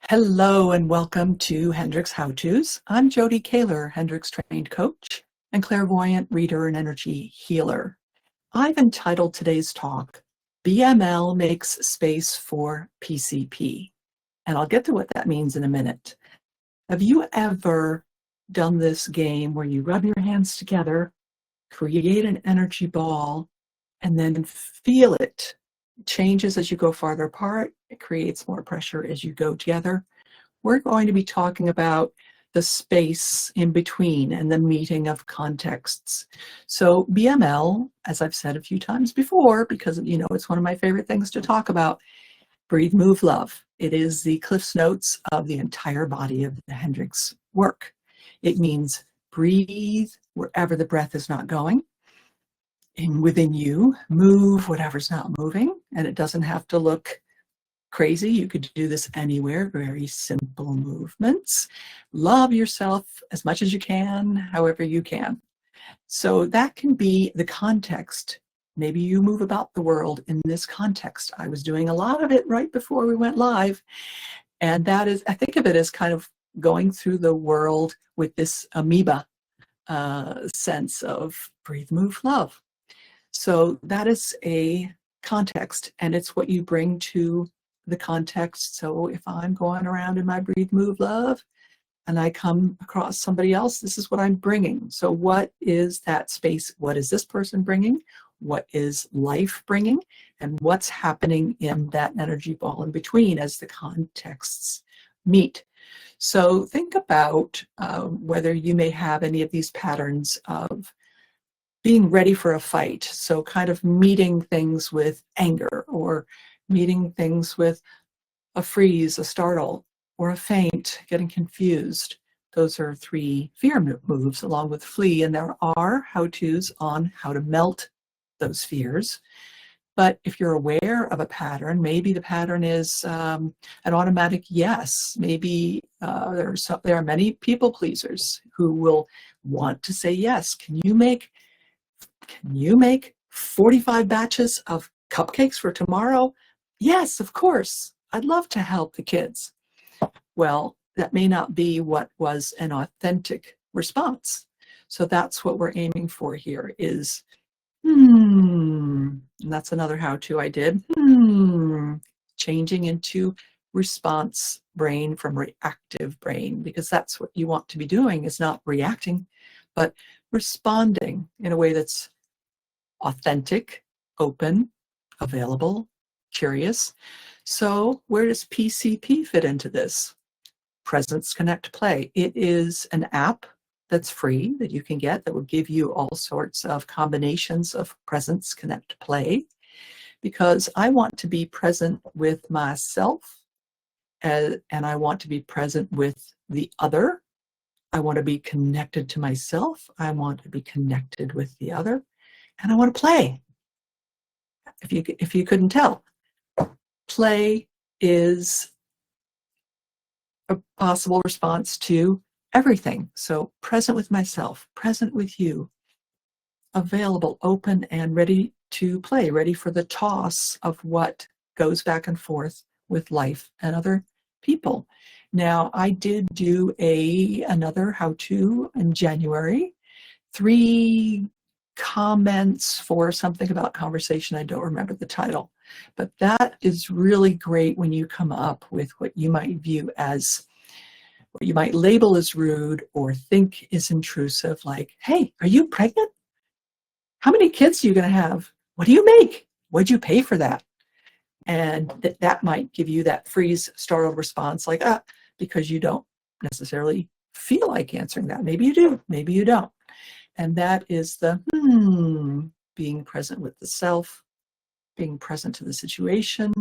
Hello and welcome to Hendricks How-Tos. I'm Jody Kaylor, Hendricks trained coach and clairvoyant reader and energy healer. I've entitled today's talk, BML Makes Space for PCP. And I'll get to what that means in a minute. Have you ever done this game where you rub your hands together, create an energy ball, and then feel it? It changes as you go farther apart. It creates more pressure as you go together. We're going to be talking about the space in between and the meeting of contexts. So BML, as I've said a few times before, because it's one of my favorite things to talk about, breathe, move, love. It is the Cliff's Notes of the entire body of the Hendricks work. It means breathe wherever the breath is not going. And within you, move whatever's not moving, and it doesn't have to look crazy. You could do this anywhere, very simple movements. Love yourself as much as you can, however you can. So that can be the context. Maybe you move about the world in this context. I was doing a lot of it right before we went live, and that is, I think of it as kind of going through the world with this amoeba sense of breathe, move, love. So that is a context, and it's what you bring to the context. So if I'm going around in my breathe, move, love, and I come across somebody else, this is what I'm bringing. So what is that space? What is this person bringing? What is life bringing? And what's happening in that energy ball in between as the contexts meet? So think about whether you may have any of these patterns of being ready for a fight. So kind of meeting things with anger, or meeting things with a freeze, a startle, or a faint, getting confused. Those are three fear moves along with flee. And there are how-tos on how to melt those fears. But if you're aware of a pattern, maybe the pattern is an automatic yes. Maybe there are many people pleasers who will want to say yes. Can you make 45 batches of cupcakes for tomorrow? Yes, of course. I'd love to help the kids. Well, that may not be what was an authentic response. So that's what we're aiming for here is, and that's another how-to I did, changing into response brain from reactive brain, because that's what you want to be doing, is not reacting, but responding in a way that's authentic, open, available, curious. So where does PCP fit into this? Presence, Connect, Play. It is an app that's free that you can get that will give you all sorts of combinations of presence, connect, play, because I want to be present with myself, and I want to be present with the other. I want to be connected to myself. I want to be connected with the other. And I want to play. If you couldn't tell, play is a possible response to everything. So present with myself, present with you, available, open, and ready to play, ready for the toss of what goes back and forth with life and other people. Now, I did do another how-to in January, 3 comments for something about conversation. I don't remember the title, but that is really great when you come up with what you might view as, what you might label as rude or think is intrusive, like, hey, are you pregnant? How many kids are you going to have? What do you make? What'd you pay for that? And that might give you that freeze, startled response, like, because you don't necessarily feel like answering that. Maybe you do, maybe you don't. And that is the being present with the self, being present to the situation,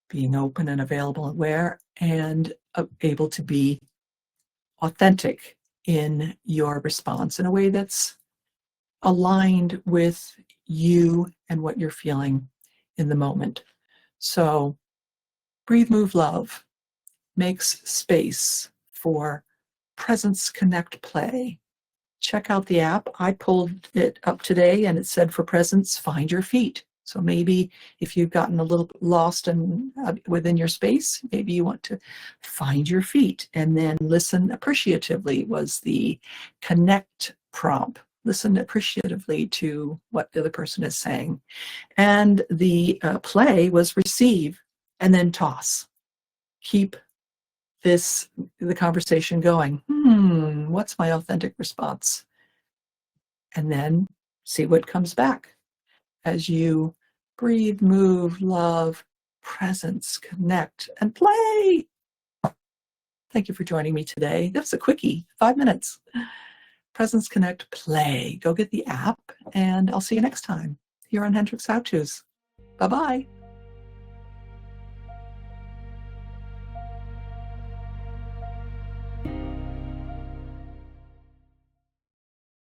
being open and available and aware, and able to be authentic in your response in a way that's aligned with you and what you're feeling in the moment. So breathe, move, love makes space for presence, connect, play. Check out the app. I pulled it up today and it said for presence, find your feet. So maybe if you've gotten a little lost within your space, maybe you want to find your feet and then listen appreciatively was the connect prompt. Listen appreciatively to what the other person is saying. And the play was receive and then toss. Keep the conversation going. What's my authentic response? And then see what comes back as you breathe, move, love, presence, connect, and play. Thank you for joining me today. That was a quickie, 5 minutes. Presence, connect, play. Go get the app, and I'll see you next time here on Hendricks How-Tos. Bye-bye.